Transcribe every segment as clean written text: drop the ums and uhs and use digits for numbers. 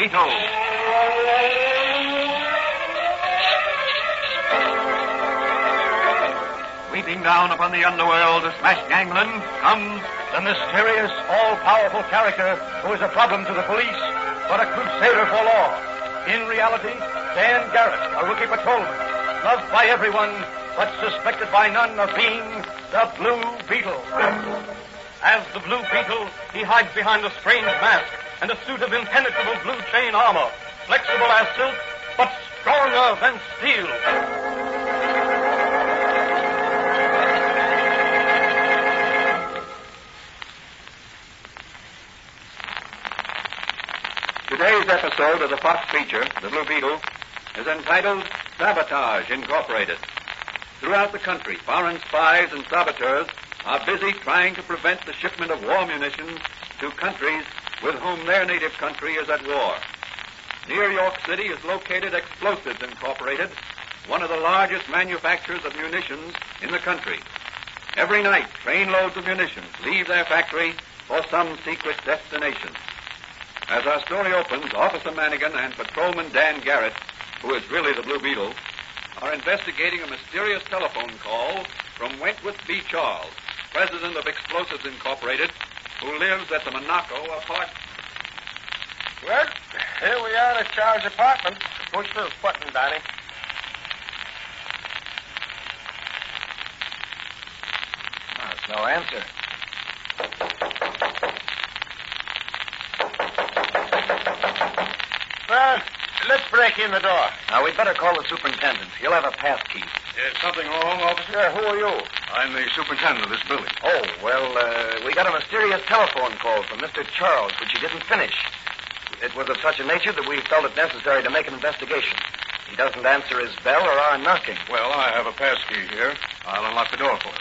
Beetle. Sweeping down upon the underworld to smash gangland comes the mysterious, all-powerful character who is a problem to the police, but a crusader for law. In reality, Dan Garrett, a rookie patrolman, loved by everyone, but suspected by none of being the Blue Beetle. As the Blue Beetle, he hides behind a strange mask and a suit of impenetrable blue chain armor, flexible as silk, but stronger than steel. Today's episode of the Fox feature, The Blue Beetle, is entitled Sabotage, Incorporated. Throughout the country, foreign spies and saboteurs are busy trying to prevent the shipment of war munitions to countries with whom their native country is at war. Near York City is located Explosives Incorporated, one of the largest manufacturers of munitions in the country. Every night, trainloads of munitions leave their factory for some secret destination. As our story opens, Officer Manigan and Patrolman Dan Garrett, who is really the Blue Beetle, are investigating a mysterious telephone call from Wentworth B. Charles, president of Explosives Incorporated, who lives at the Monaco apartment. Well, here we are at Charles' apartment. Push the button, Danny. There's no answer. Well, let's break in the door. Now, we'd better call the superintendent. He'll have a pass key. Is something wrong, officer? Who are you? I'm the superintendent of this building. Oh, well, we got a mysterious telephone call from Mr. Charles, which he didn't finish. It was of such a nature that we felt it necessary to make an investigation. He doesn't answer his bell or our knocking. Well, I have a pass key here. I'll unlock the door for you.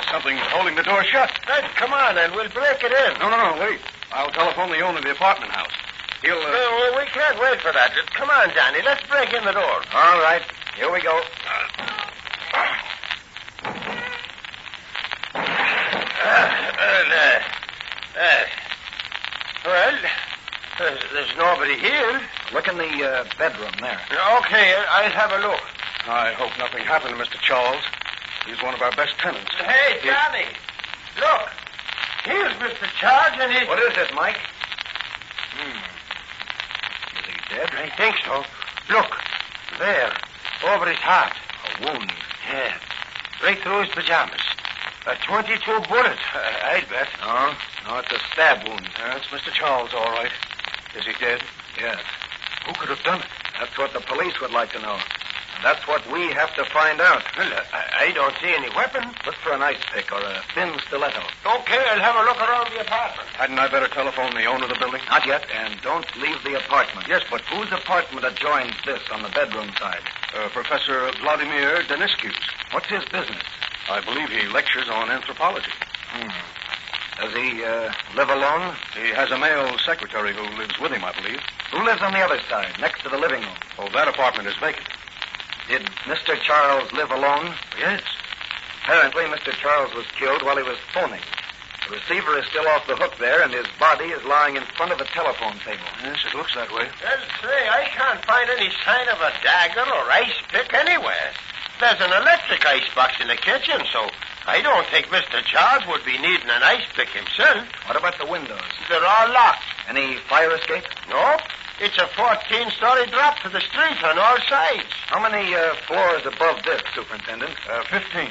Something's holding the door shut. Hey, come on, and we'll break it in. No, wait. I'll telephone the owner of the apartment house. He'll, No, we can't wait for that. Come on, Johnny. Let's break in the door. All right. Here we go. Well, there's nobody here. Look in the bedroom there. Okay, I'll have a look. I hope nothing happened to Mr. Charles. He's one of our best tenants. Hey, Johnny, look. Here's Mr. Charles, and he... What is it, Mike? Is he dead? I think so. Look, there, over his heart. A wound. Yeah, right through his pajamas. 22 bullets, I'd bet. No, it's a stab wound. That's Mr. Charles, all right. Is he dead? Yes. Who could have done it? That's what the police would like to know. And that's what we have to find out. Well, I don't see any weapon. Look for an ice pick or a thin stiletto. Okay, I'll have a look around the apartment. Hadn't I better telephone the owner of the building? Not yet. And don't leave the apartment. Yes, but whose apartment adjoins this on the bedroom side? Professor Vladimir Deniski's. What's his business? I believe he lectures on anthropology. Does he live alone? He has a male secretary who lives with him, I believe. Who lives on the other side, next to the living room? Oh, that apartment is vacant. Did Mr. Charles live alone? Yes. Apparently, Mr. Charles was killed while he was phoning. The receiver is still off the hook there, and his body is lying in front of the telephone table. Yes, it looks that way. Well, say, I can't find any sign of a dagger or ice pick anywhere. There's an electric icebox in the kitchen, so I don't think Mr. Charles would be needing an ice pick himself. What about the windows? They're all locked. Any fire escape? Nope. It's a 14-story drop to the street on all sides. How many floors above this, Superintendent? 15.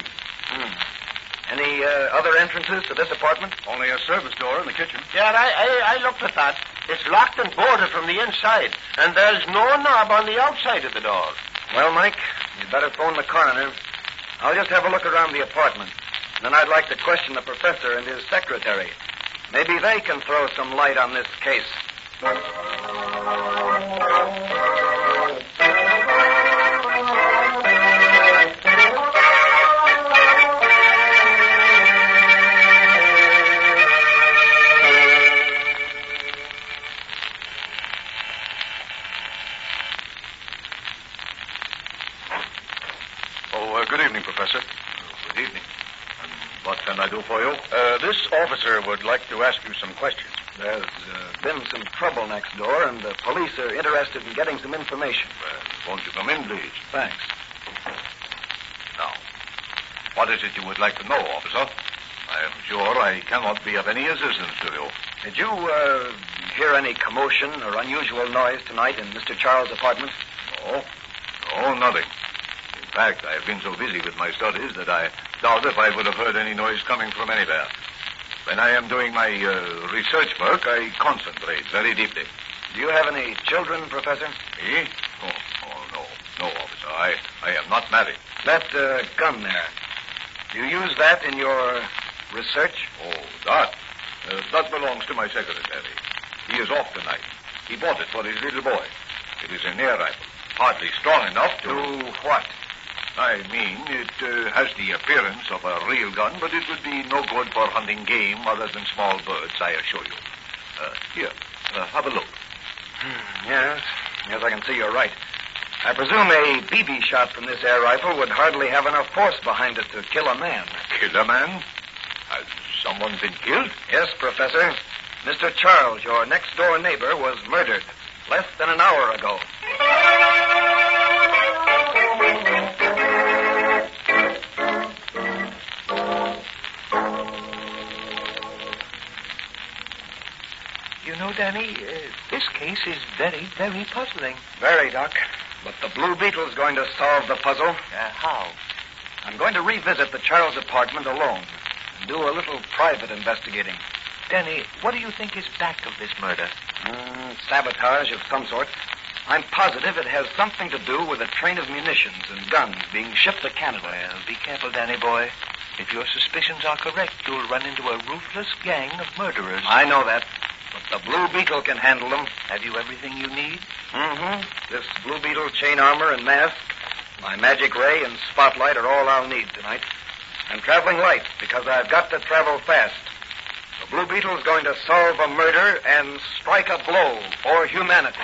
Any other entrances to this apartment? Only a service door in the kitchen. Yeah, I looked at that. It's locked and bolted from the inside, and there's no knob on the outside of the door. Well, Mike, you'd better phone the coroner. I'll just have a look around the apartment. Then I'd like to question the professor and his secretary. Maybe they can throw some light on this case. Good evening, Professor. Good evening. What can I do for you? This officer would like to ask you some questions. There's been some trouble next door, and the police are interested in getting some information. Won't you come in, please? Thanks. Now, what is it you would like to know, officer? I am sure I cannot be of any assistance to you. Did you hear any commotion or unusual noise tonight in Mr. Charles' apartment? No, nothing. In fact, I have been so busy with my studies that I doubt if I would have heard any noise coming from anywhere. When I am doing my research work, I concentrate very deeply. Do you have any children, Professor? Me? Oh, no, officer. I am not married. That gun there, do you use that in your research? Oh, that belongs to my secretary. He is off tonight. He bought it for his little boy. It is an air rifle, hardly strong enough to... Do what? I mean, it has the appearance of a real gun, but it would be no good for hunting game other than small birds, I assure you. Here, have a look. Yes, I can see you're right. I presume a BB shot from this air rifle would hardly have enough force behind it to kill a man. Kill a man? Has someone been killed? Yes, Professor. Mr. Charles, your next-door neighbor, was murdered less than an hour ago. You know, Danny, this case is very, very puzzling. Very, Doc. But the Blue Beetle's going to solve the puzzle. How? I'm going to revisit the Charles apartment alone and do a little private investigating. Danny, what do you think is back of this murder? Sabotage of some sort. I'm positive it has something to do with a train of munitions and guns being shipped to Canada. Well, be careful, Danny boy. If your suspicions are correct, you'll run into a ruthless gang of murderers. I know that. But the Blue Beetle can handle them. Have you everything you need? This Blue Beetle chain armor and mask, my magic ray and spotlight are all I'll need tonight. I'm traveling light because I've got to travel fast. The Blue Beetle's going to solve a murder and strike a blow for humanity.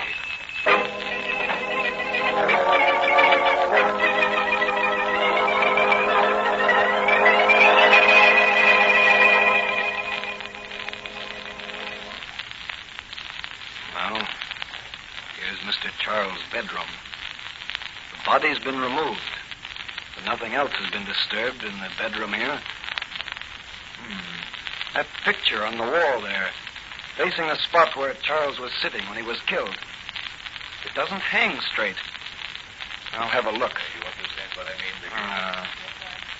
Well, here's Mr. Charles' bedroom. The body's been removed, but nothing else has been disturbed in the bedroom here. That picture on the wall there, facing the spot where Charles was sitting when he was killed. It doesn't hang straight. I'll have a look. You understand what I mean,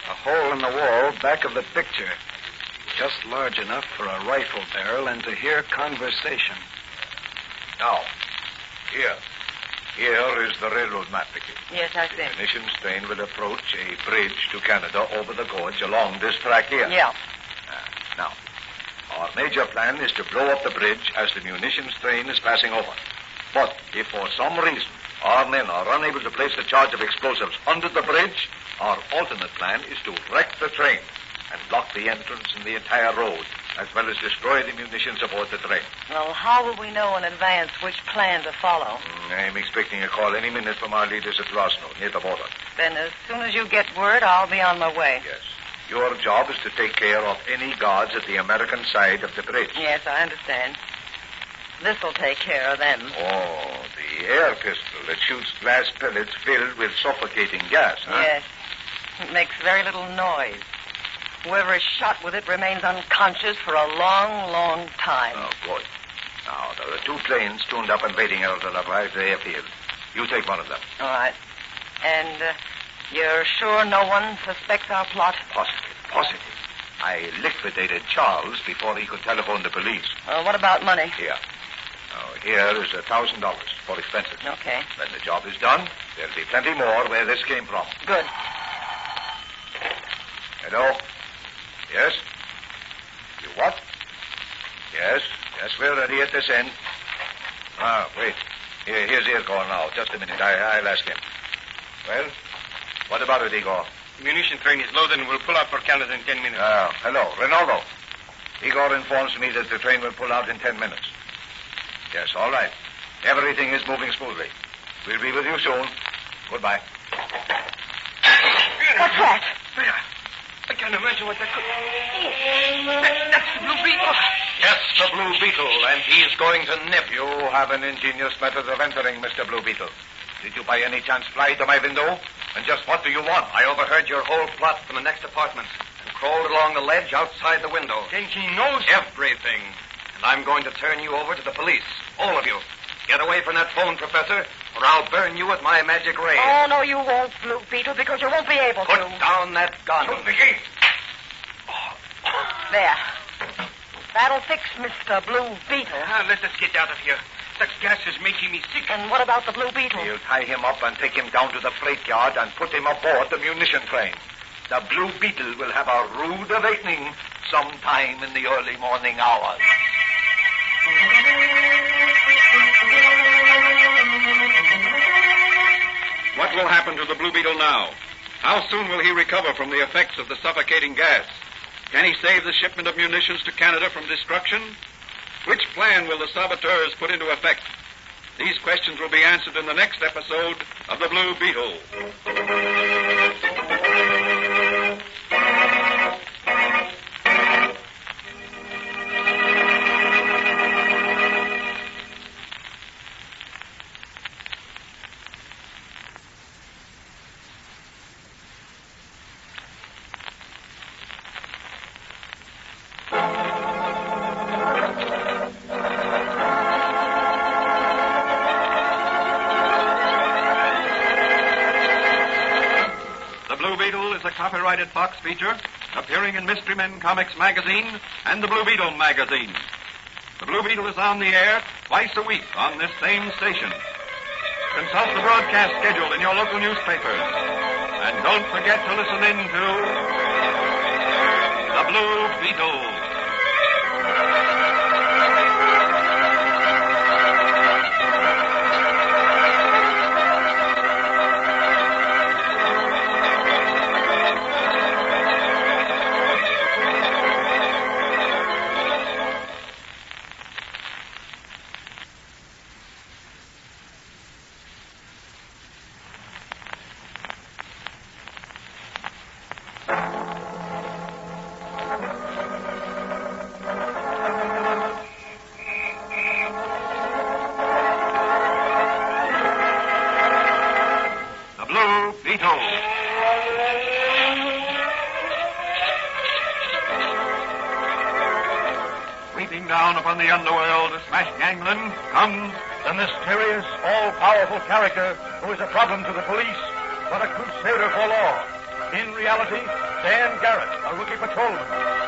A hole in the wall back of the picture. Just large enough for a rifle barrel and to hear conversation. Now, here is the railroad map, Vicky. Yes, I The see. munitions train will approach a bridge to Canada over the gorge along this track here. Yeah. Now, our major plan is to blow up the bridge as the munitions train is passing over. But if for some reason our men are unable to place the charge of explosives under the bridge, our alternate plan is to wreck the train and block the entrance and the entire road, as well as destroy the munitions aboard the train. Well, how will we know in advance which plan to follow? I'm expecting a call any minute from our leaders at Rosno, near the border. Then as soon as you get word, I'll be on my way. Yes. Your job is to take care of any guards at the American side of the bridge. Yes, I understand. This'll take care of them. Oh, the air pistol that shoots glass pellets filled with suffocating gas, huh? Yes. It makes very little noise. Whoever is shot with it remains unconscious for a long, long time. Oh, good. Now, there are two planes tuned up and waiting out of the Labrage airfield. You take one of them. All right. And you're sure no one suspects our plot? Positive. I liquidated Charles before he could telephone the police. What about money? Here. Now, here is $1,000 for expenses. Okay. When the job is done, there'll be plenty more where this came from. Good. Hello? Yes? You what? Yes, we're ready at this end. Wait. Here's Igor now. Just a minute. I'll ask him. Well, what about it, Igor? The munition train is loaded and will pull out for Canada in 10 minutes. Hello. Rinaldo. Igor informs me that the train will pull out in 10 minutes. Yes, all right. Everything is moving smoothly. We'll be with you soon. Goodbye. What's that? I can't imagine what that could... Oh, that's the Blue Beetle. Yes, the Blue Beetle, and he's going to nip. You have an ingenious method of entering, Mr. Blue Beetle. Did you by any chance fly to my window? And just what do you want? I overheard your whole plot from the next apartment and crawled along the ledge outside the window. Then he knows... Everything. And I'm going to turn you over to the police. All of you. Get away from that phone, Professor, or I'll burn you with my magic ray. Oh, no, you won't, Blue Beetle, because you won't be able Put to. down that gun. Shoot the gate. There. That'll fix Mr. Blue Beetle. Let us get out of here. That gas is making me sick. And what about the Blue Beetle? We'll tie him up and take him down to the freight yard and put him aboard the munition train. The Blue Beetle will have a rude awakening sometime in the early morning hours. What will happen to the Blue Beetle now? How soon will he recover from the effects of the suffocating gas? Can he save the shipment of munitions to Canada from destruction? Which plan will the saboteurs put into effect? These questions will be answered in the next episode of The Blue Beetle. Is a copyrighted Fox feature appearing in Mystery Men Comics magazine and the Blue Beetle magazine. The Blue Beetle is on the air twice a week on this same station. Consult the broadcast schedule in your local newspapers. And don't forget to listen in to the Blue Beetle. Sweeping down upon the underworld to smash gangland comes The mysterious, all-powerful character who is a problem to the police, but a crusader for law. In reality, Dan Garrett, a rookie patrolman,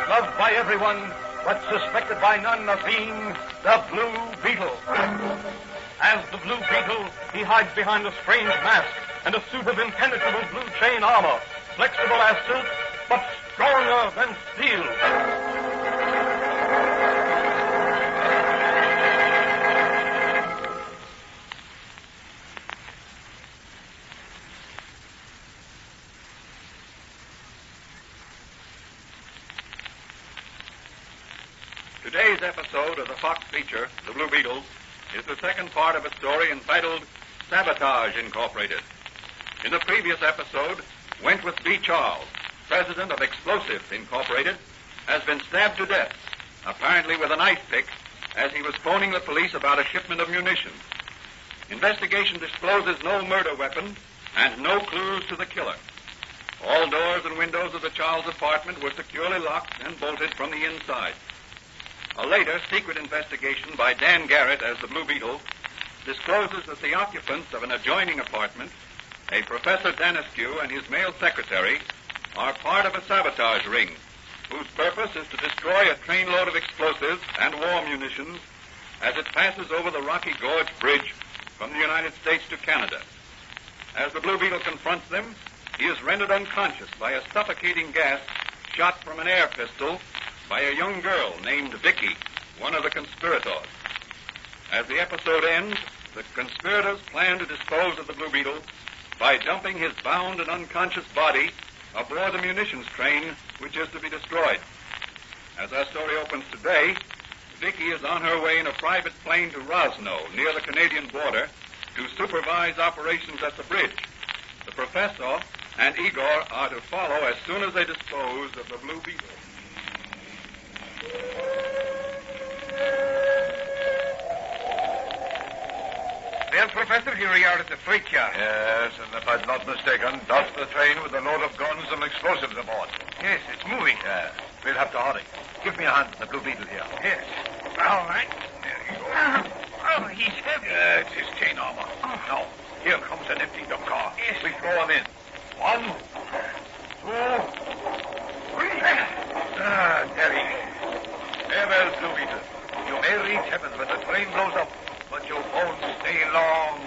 loved by everyone, but suspected by none of being the Blue Beetle. As the Blue Beetle, he hides behind a strange mask and a suit of impenetrable blue chain armor, flexible as silk, but stronger than steel. Today's episode of the Fox feature, The Blue Beetle, is the second part of a story entitled Sabotage, Incorporated. In the previous episode, Wentworth B. Charles, president of Explosives, Incorporated, has been stabbed to death, apparently with an ice pick, as he was phoning the police about a shipment of munitions. Investigation discloses no murder weapon and no clues to the killer. All doors and windows of the Charles apartment were securely locked and bolted from the inside. A later secret investigation by Dan Garrett as the Blue Beetle discloses that the occupants of an adjoining apartment, a Professor Danescu and his male secretary, are part of a sabotage ring whose purpose is to destroy a trainload of explosives and war munitions as it passes over the Rocky Gorge Bridge from the United States to Canada. As the Blue Beetle confronts them, he is rendered unconscious by a suffocating gas shot from an air pistol by a young girl named Vicky, one of the conspirators. As the episode ends, the conspirators plan to dispose of the Blue Beetle by dumping his bound and unconscious body aboard the munitions train, which is to be destroyed. As our story opens today, Vicky is on her way in a private plane to Rosno, near the Canadian border, to supervise operations at the bridge. The professor and Igor are to follow as soon as they dispose of the Blue Beetle. Well, Professor, here we are at the freight yard. Yes, and if I'm not mistaken, that's the train with a load of guns and explosives aboard. Yes, it's moving. Yeah, we'll have to hurry. Give me a hand with the Blue Beetle here. Yes. All right. There you go. Oh, he's heavy. It's his chain armor. Now, here comes an empty dump car. Yes. We throw him in. 1, 2, 3. There he is. Farewell, Blue Beetle. You may reach heaven when the train blows up, but you won't stay long.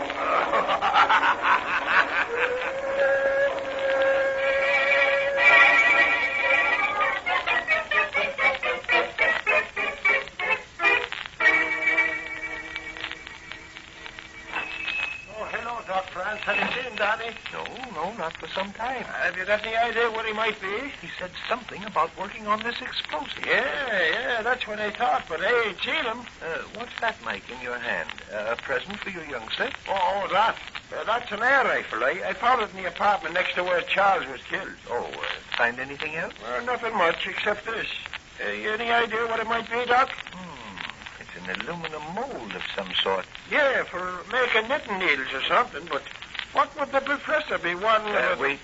Oh, hello, Doc France. Have you seen Donnie? No, not for some time. Have you got any idea what he might be? He said something about working on this explosive. Yeah, that's what I thought, but I ain't seen him. What's that, Mike, in your hand? A present for your youngster? Oh, that's an air rifle. I found it in the apartment next to where Charles was killed. Oh, find anything else? Well, nothing much except this. Any idea what it might be, Doc? It's an aluminum mold of some sort. Yeah, for making knitting needles or something, but what would the professor be wanting? Wait,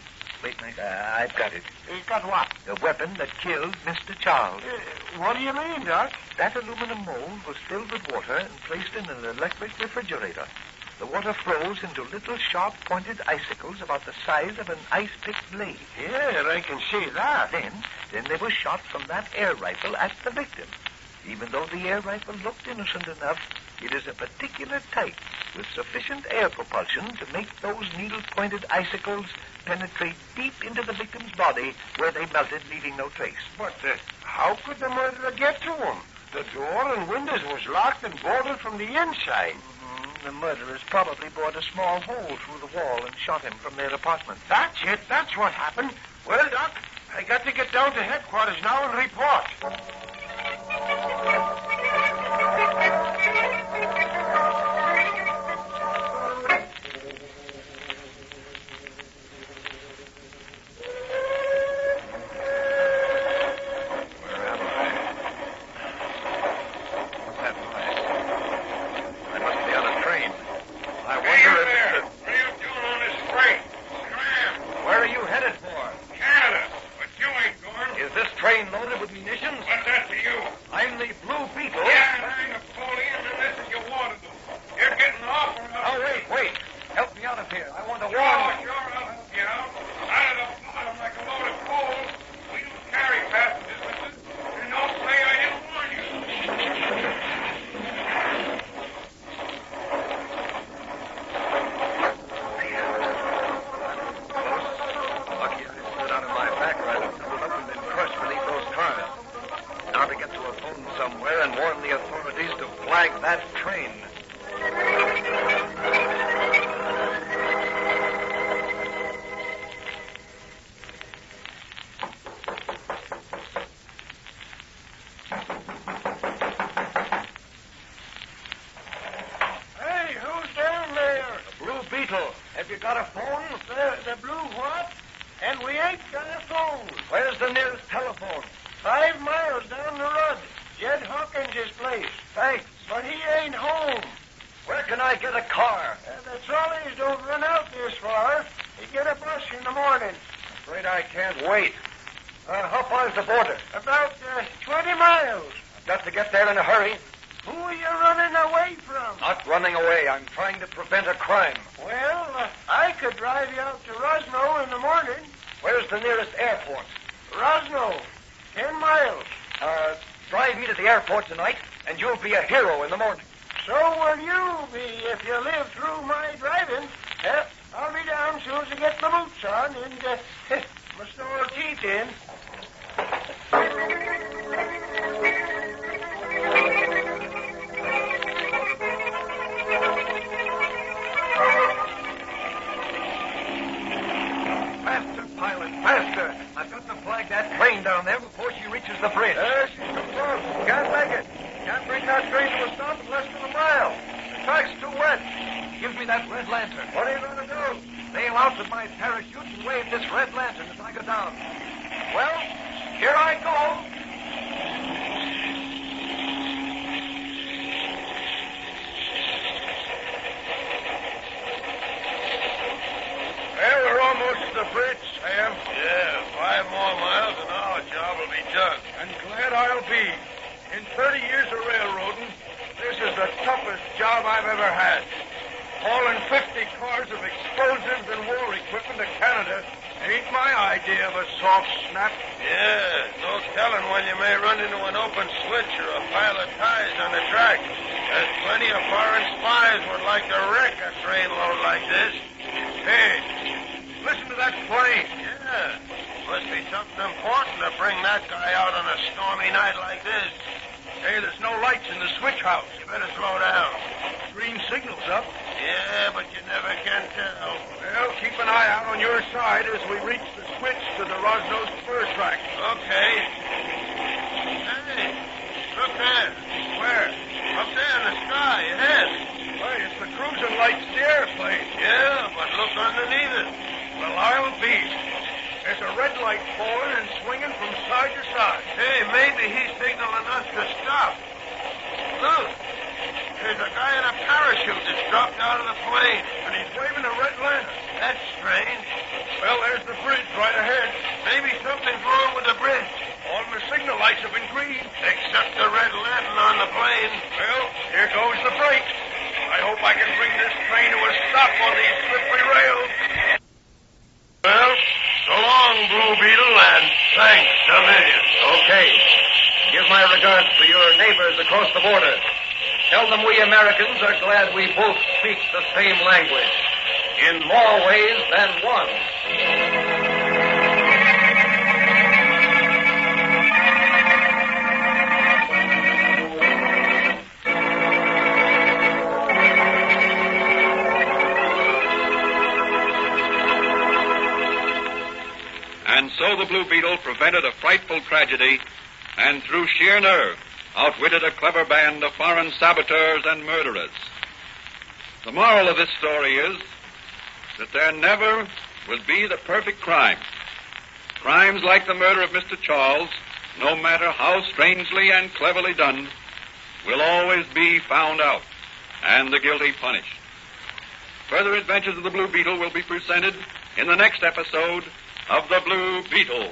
Mike. I've got it. He got what? The weapon that killed Mr. Charles. What do you mean, Doc? That aluminum mold was filled with water and placed in an electric refrigerator. The water froze into little sharp-pointed icicles about the size of an ice-pick blade. Yeah, I can see that. Then they were shot from that air rifle at the victim. Even though the air rifle looked innocent enough, it is a particular type with sufficient air propulsion to make those needle-pointed icicles penetrate deep into the victim's body where they melted, leaving no trace. But how could the murderer get to him? The door and windows was locked and bolted from the inside. The murderers probably bored a small hole through the wall and shot him from their apartment. That's it. That's what happened. Well, Doc, I got to get down to headquarters now and report. Have you got a phone? The blue what? And we ain't got a phone. Where's the nearest telephone? 5 miles down the road. Jed Hawkins' place. Thanks. But he ain't home. Where can I get a car? The trolleys don't run out this far. You get a bus in the morning. Afraid I can't wait. How far is the border? About 20 miles. I've got to get there in a hurry. Who are you running away from? Not running away. I'm trying to prevent a crime. Well, I could drive you out to Rosno in the morning. Where's the nearest airport? Rosno. 10 miles. Drive me to the airport tonight, and you'll be a hero in the morning. So will you be if you live through my driving. I'll be down soon as I get my boots on and my store teeth in. Faster, pilot, faster. I've got to flag that train down there before she reaches the bridge. She's too close. Can't make it. Can't bring that train to a stop in less than a mile. The track's too wet. Give me that red lantern. What are you going to do? Sail out with my parachute and wave this red go. Well, we're almost to the bridge, Sam. Yeah, 5 more miles and our job will be done. And glad I'll be. In 30 years of railroading, this is the toughest job I've ever had. Hauling 50 cars of explosives and war equipment to Canada ain't my idea of a soft snap. Yeah, no telling when you may run into an open switch or a pile of ties on the track. There's plenty of foreign spies would like to wreck a train load like this. Hey, listen to that plane. Yeah, must be something important to bring that guy out on a stormy night like this. Hey, there's no lights in the switch house. You better slow down. Green signal's up. Yeah, but you never can tell. Well, keep an eye out on your side as we reach the switch to the Rosnos spur track. Okay. Hey, look there. Where? Up there in the sky, ahead. Why, it's the cruising lights of the airplane. Yeah, but look underneath it. Well, I'll be. There's a red light falling and swinging from side to side. Hey, maybe he's signaling us to stop. Look, there's a guy in a parachute that's dropped out of the plane, and he's waving a red lantern. That's strange. Well, there's the bridge right ahead. Maybe something's wrong with the bridge. All the signal lights have been green. Except the red lantern on the plane. Well, here goes the brakes. I hope I can bring this train to a stop on these slippery rails. Well, so long, Blue Beetle, and thanks a million. Okay. Give my regards to your neighbors across the border. Tell them we Americans are glad we both speak the same language. In more ways than one. And so the Blue Beetle prevented a frightful tragedy and through sheer nerve outwitted a clever band of foreign saboteurs and murderers. The moral of this story is that there never will be the perfect crime. Crimes like the murder of Mr. Charles, no matter how strangely and cleverly done, will always be found out and the guilty punished. Further adventures of the Blue Beetle will be presented in the next episode of the Blue Beetle.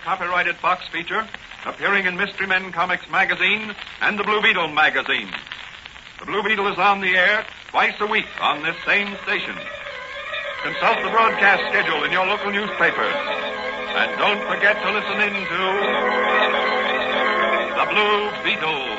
Copyrighted Fox feature appearing in Mystery Men Comics magazine and the Blue Beetle magazine. The Blue Beetle is on the air twice a week on this same station. Consult the broadcast schedule in your local newspapers. And don't forget to listen in to the Blue Beetle.